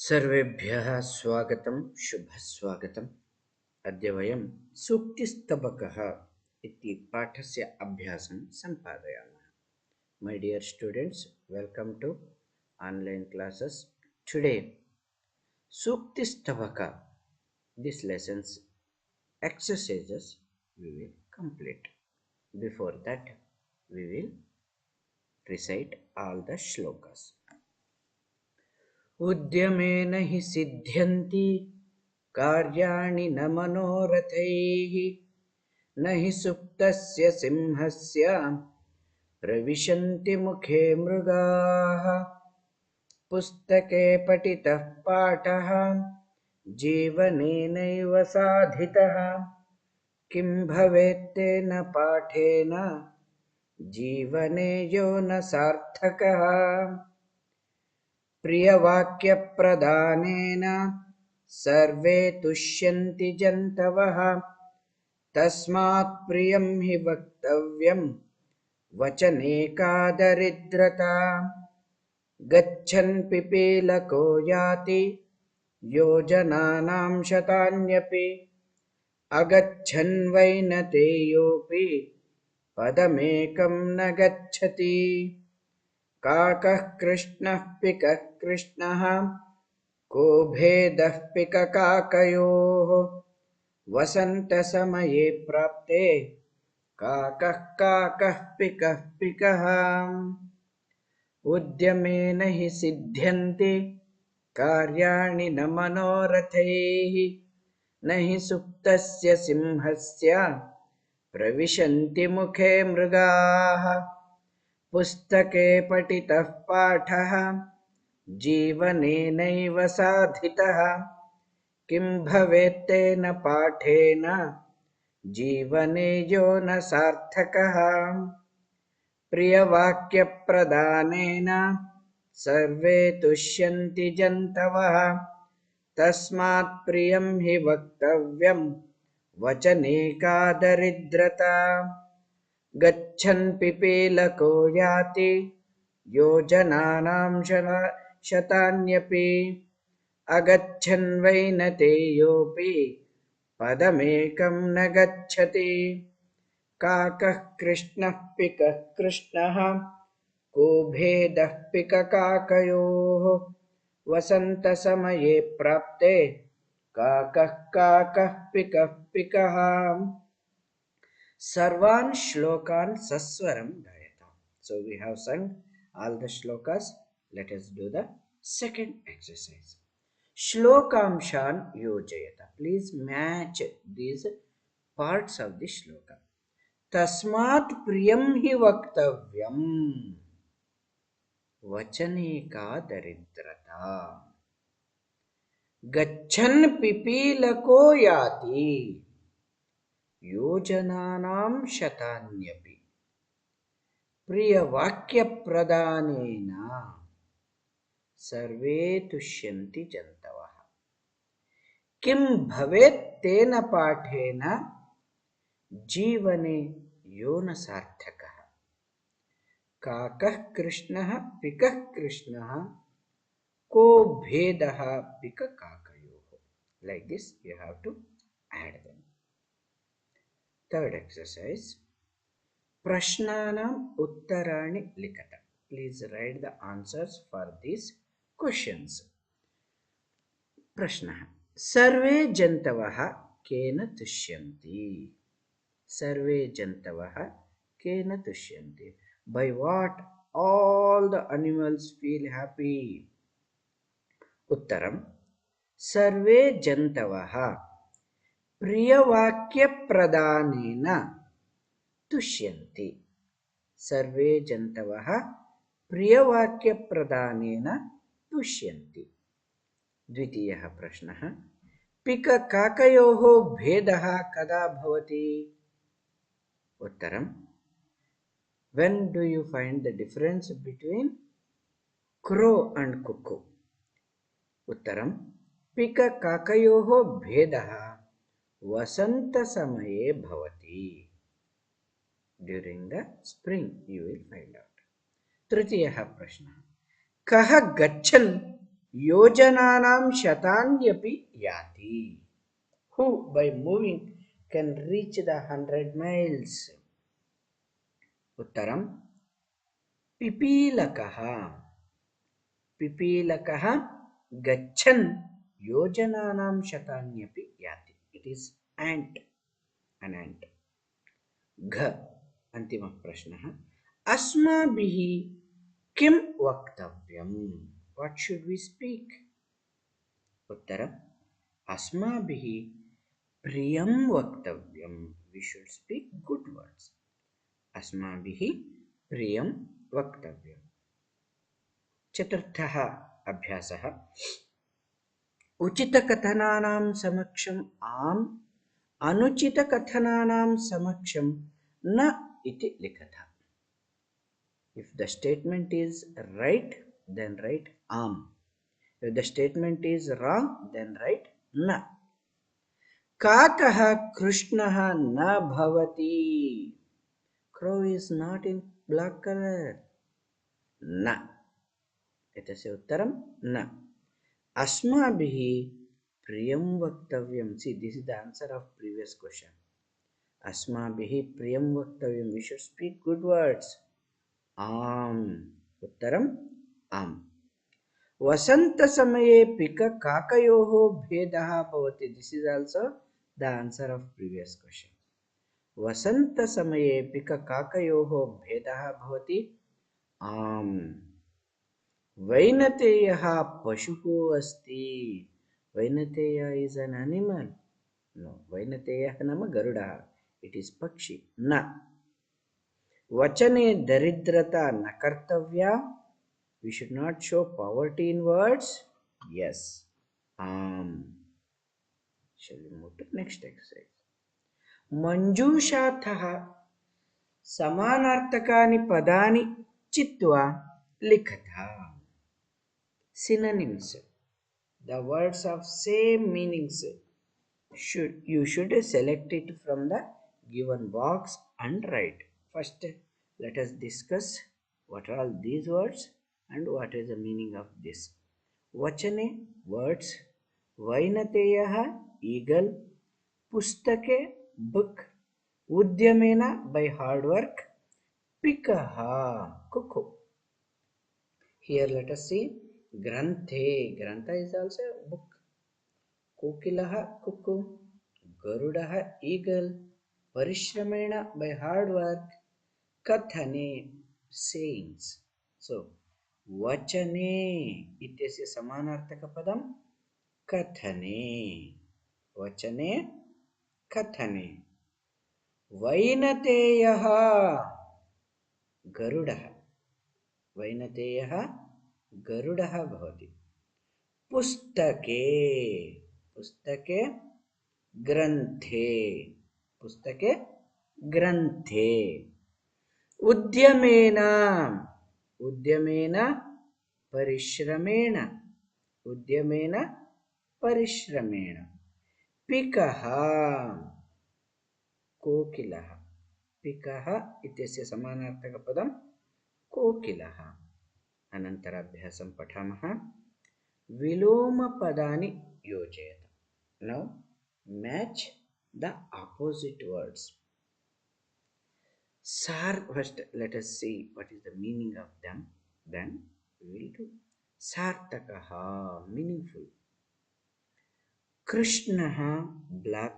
सर्वेभ्यः स्वागतं शुभस्वागतम्। अद्य वयं सूक्तिस्तबकः इति पाठस्य अभ्यासं सम्पादयामः। My dear students, welcome to online classes. Today, Suktistabaka, this lesson's exercises we will complete. Before that, we will recite all the shlokas. उद्यमेन हि सिद्ध्यन्ति कार्याणि न मनोरथैः न हि सुप्तस्य सिंहस्य प्रविशन्ति मुखे मृगाः। पुस्तके पठितः पाठः जीवनेनैव साधितः किं भवेत्तेन पाठेन जीवने यो न सार्थकः। प्रियवाक्यप्रदानेन सर्वे तुष्यन्ति जन्तवः तस्मात् प्रियं हि वक्तव्यं वचने का दरिद्रता। गच्छन् पिपीलको याति योजनानां शतान्यपि अगच्छन् वैनतेयोऽपि पदमेकं न गच्छति। काकः कृष्णः पिकः कृष्णः को भेदः पिककाकयोः वसन्तसमये प्राप्ते काकः काकः पिकः पिकः। उद्यमेन हि सिद्ध्यन्ति कार्याणि न मनोरथैः न हि सुप्तस्य सिंहस्य प्रविशन्ति मुखे मृगाः। पुस्तके पठितः पाठः जीवनेनैव साधितः किं भवेत्तेन पाठेन जीवने यो न सार्थकः। प्रियवाक्यप्रदानेन सर्वे तुष्यन्ति जन्तवः तस्मात् प्रियं हि वक्तव्यं वचने का दरिद्रता। गच्छन् पिपीलको याति योजनानां शतान्यपि अगच्छन् वैनतेयोऽपि पदमेकं न गच्छति। काकः कृष्णः पिकः कृष्णः को भेदः पिककाकयोः वसन्तसमये प्राप्ते काकः काकः पिकः पिकः। Sarvan shlokan saswaram gayata. So we have sung all the shlokas. Let us do the second exercise. Shlokamshan yojayata. Please match these parts of the shloka. Tasmat priyam hi vaktavyam. Vachane ka daridrata. Gachan pipilako yati. योजनानां शतान्यपि प्रियवाक्यप्रदानेन सर्वे तुष्यन्ति जन्तवः किं भवेत् तेन पाठेन जीवने यो न सार्थकः। काकः कृष्णः पिकः कृष्णः को भेदः पिककाकयोः। Like this you have to add them. Third exercise. Prashnanam uttarani likata. Please write the answers for these questions. Prashna. Sarve jantavaha kena tushyanti. Sarve jantavaha kena tushyanti. By what all the animals feel happy? Uttaram. Sarve jantavaha प्रियवाक्यप्रदानेन तुष्यन्ति. सर्वे जन्तवः प्रियवाक्यप्रदानेन तुष्यन्ति. द्वितीयः प्रश्नः. पिककाकयोः भेदः कदा भवति? उत्तरं. When do you find the difference between crow and cuckoo? उत्तरं. पिककाकयोः भेदः वसन्तसमये भवति. During the spring you will find out. तृतीयः प्रश्नः. कः गच्छन् योजनानां शतान्यपि याति. Who by moving can reach the 100 miles? उत्तरं पिपीलकः. पिपीलकः गच्छन् योजनानां शतान्यपि याति. It is ant, an ant. घ अन्तिमः प्रश्नः. अस्माभिः किं वक्तव्यम्? What should we speak? उत्तरम् अस्माभिः प्रियं वक्तव्यम्. We should speak good words. अस्माभिः प्रियं वक्तव्यम्. चतुर्थः अभ्यासः. उचितकथनानां समक्षम् आम्, अनुचितकथनानां समक्षं न इति लिखत. If the statement is right, then write am. If the statement is wrong, then write na. काकः कृष्णः न भवति. Crow is not in black color. न. एतस्य उत्तरं न. अस्माभिः प्रियं वक्तव्यं. See, this is the answer of previous question. अस्माभिः प्रियं वक्तव्यं. We should speak good words. आम्. उत्तरम् आम्. वसन्तसमये पिककाकयोः भेदः भवति. This is also the answer of previous question. वसन्तसमये पिककाकयोः भेदः भवति. आम्. वैनतेयः पशुः अस्ति. Vainateya is an animal. No, वैनतेयः नाम गरुडः. It is पक्षी. न. वचने दरिद्रता न कर्तव्या. We should not show poverty in words. Yes. Shall we move to next exercise? मंजूषातः समानार्थकानि पदानि चित्वा लिखता. Synonyms. The words of same meanings. You should select it from the given box and write. First, let us discuss what are all these words and what is the meaning of this. Vachane, words. Vainateyah, eagle. Pustake, book. Udyamena, by hard work. Pikaha, cuckoo. Here let us see. Granthe. Grantha is also a book. Kokilaha, cuckoo. Garudaha, eagle. Parishramena, by hard work. Kathane, sayings. So, vachane ityasya samanarthaka padam kathane. Vachane, kathane. Vainateyaha, garudaha. Vainateyaha, garudaha bhavati. Pustake. Pustake, granthe. Pustake, granthe. उद्यमेन. उद्यमेन परिश्रमेण. उद्यमेन परिश्रमेण. पिकः. कोकिलः. पिकः इत्यस्य समानार्थकपदं कोकिलः. अनन्तराभ्यासं पठामः. विलोमपदानि योजयत. Now match the opposite words. First let us see what is the meaning of them, then we will do. Sartakaha, meaningful. Krishnaha, black.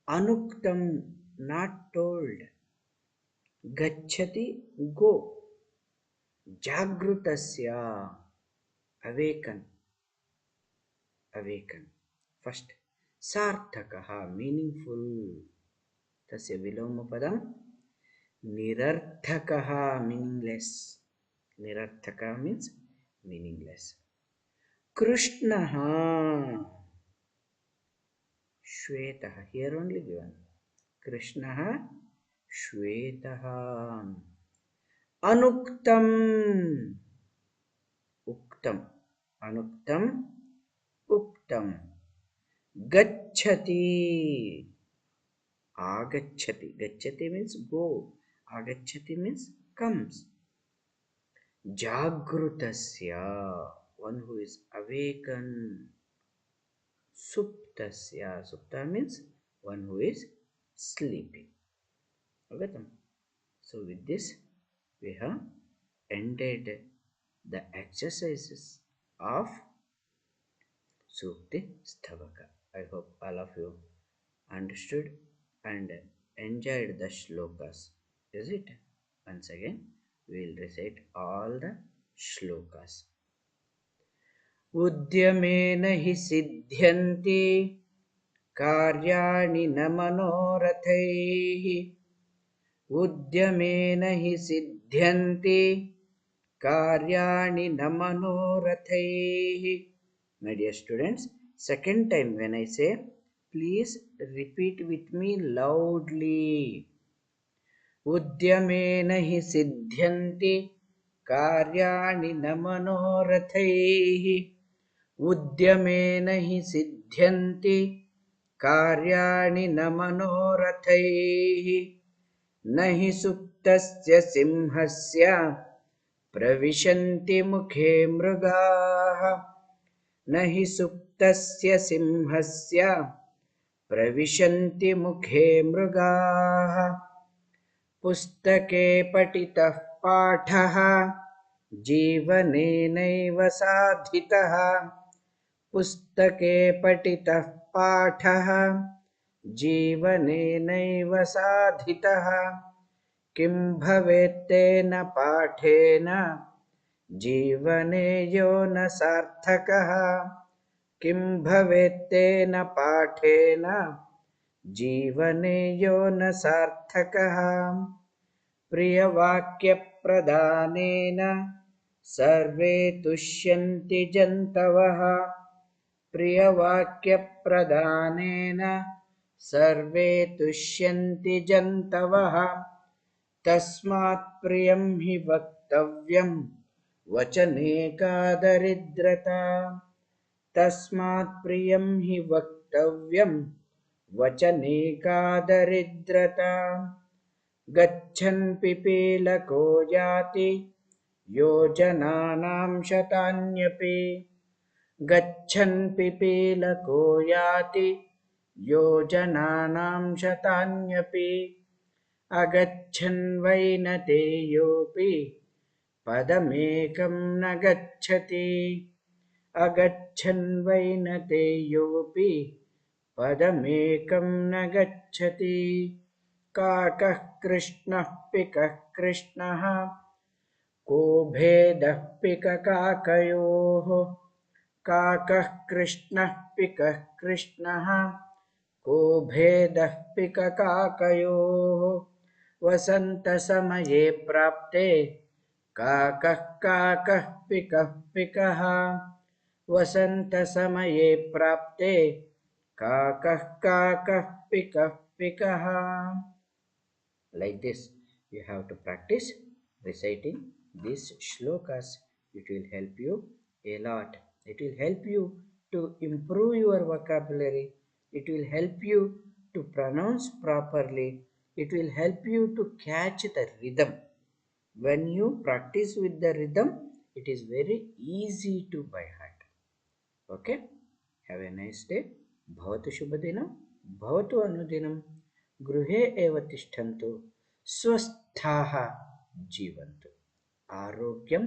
Anuktam, not told. Gacchati, go. Jagrutasya, awaken. Awaken. First, sartakaha, meaningful. Tasya vilomapadam. Nirarthakaha, meaningless. Nirarthaka means meaningless. Krishnaha, Shwetaha, here only given. Krishnaha, Shwetaha. Anuktam, Uktam. Anuktam, Uktam. Gacchati, Agacchati. Gacchati means go. Agacchati means comes. Jagrutasya. one who is awakened. Suptasya. Supta means one who is sleeping. Okay. So with this, we have ended the exercises of Sukti Stavaka. I hope all of you understood and enjoyed the shlokas. Is it? Once again, we will recite all the shlokas. उद्यमेन हि सिद्ध्यन्ति कार्याणि न मनोरथैः उद्यमेन हि सिद्ध्यन्ति कार्याणि न मनोरथैः. My dear students, second time when I say, please repeat with me loudly. उद्यमेन हि सिद्ध्यन्ति कार्याणि न मनोरथैः उद्यमेन हि सिद्ध्यन्ति कार्याणि न मनोरथैः न हि सुप्तस्य सिंहस्य प्रविशन्ति मुखे मृगाः न हि सुप्तस्य सिंहस्य प्रविशन्ति मुखे मृगाः पुस्तके पठितः पाठः जीवनेनैव साधितः पुस्तके पठितः पाठः जीवनेनैव साधितः किं भवेत्तेन पाठेन जीवने यो न सार्थकः किं भवेत्तेन पाठेन जीवने यो न सार्थकः प्रियवाक्यप्रदानेन सर्वे तुष्यन्ति जन्तवः प्रियवाक्यप्रदानेन सर्वे तुष्यन्ति जन्तवः तस्मात् प्रियं हि वक्तव्यं वचने का दरिद्रता तस्मात् प्रियं हि वक्तव्यं वचने का दरिद्रता गच्छन् पिपीलको याति योजनानां शतान्यपि गच्छन् पिपीलको याति योजनानां शतान्यपि अगच्छन् वैनतेयोऽपि पदमेकं न गच्छति अगच्छन् वैनतेयोऽपि पदमेकं न गच्छति काकः कृष्णः पिकः कृष्णः को भेदः पिककाकयोः काकः कृष्णः पिकः कृष्णः को भेदः पिककाकयोः वसन्तसमये प्राप्ते काकः काकः पिकः पिकः वसन्तसमये प्राप्ते काकः काकः पिकः पिकः. Like this, you have to practice reciting these shlokas. It will help you a lot. It will help you to improve your vocabulary. It will help you to pronounce properly. It will help you to catch the rhythm. When you practice with the rhythm, it is very easy to by heart. Okay? Have a nice day. भवतु शुभदिनं भवतु अनुदिनं गृहे एव तिष्ठन्तु स्वस्थाः जीवन्तु आरोग्यं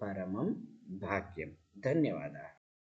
परमं भाग्यं. धन्यवादाः.